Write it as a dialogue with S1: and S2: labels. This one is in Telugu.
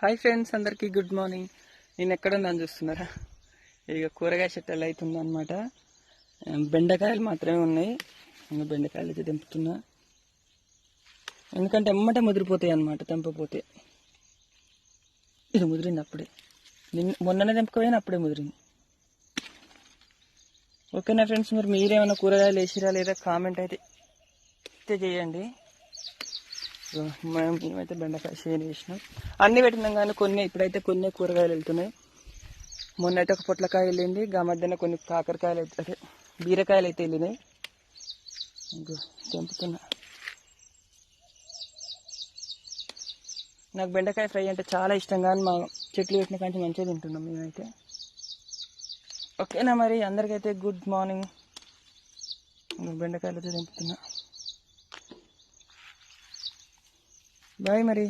S1: హాయ్ ఫ్రెండ్స్, అందరికీ గుడ్ మార్నింగ్. నేను ఎక్కడున్నాను చూస్తున్నారా? ఇక కూరగాయ చెట్లు అవుతుంది అనమాట. బెండకాయలు మాత్రమే ఉన్నాయి. ఇంకా బెండకాయలు అయితే తెంపుతున్నా, ఎందుకంటే ఎమ్మటే ముదిరిపోతాయి అనమాట. తెంపపోతే ఇది ముదిరింది అప్పుడే, మొన్ననే తెంపుకోపోయినా అప్పుడే ముదిరింది. ఓకేనా ఫ్రెండ్స్, మరి మీరేమైనా కూరగాయలు వేసిరా లేదా కామెంట్ అయితే చేయండి. మేమైతే బెండకాయ షేర్ చేసినాం, అన్నీ పెట్టినాం. కానీ కొన్ని ఇప్పుడైతే కొన్ని కూరగాయలు వెళ్తున్నాయి. మొన్న అయితే ఒక పొట్లకాయ వెళ్ళింది, గా మధ్యన కొన్ని కాకరకాయలు అయితే అదే బీరకాయలు అయితే వెళ్ళినాయి. ఇంకో తెంపుతున్నా. నాకు బెండకాయ ఫ్రై అంటే చాలా ఇష్టం, కానీ మా చెట్లు పెట్టిన కంటే మంచిగా తింటున్నాం మేమైతే. ఓకేనా, మరి అందరికైతే గుడ్ మార్నింగ్. బెండకాయలు అయితే తెంపుతున్నా. బాయ్ మరి.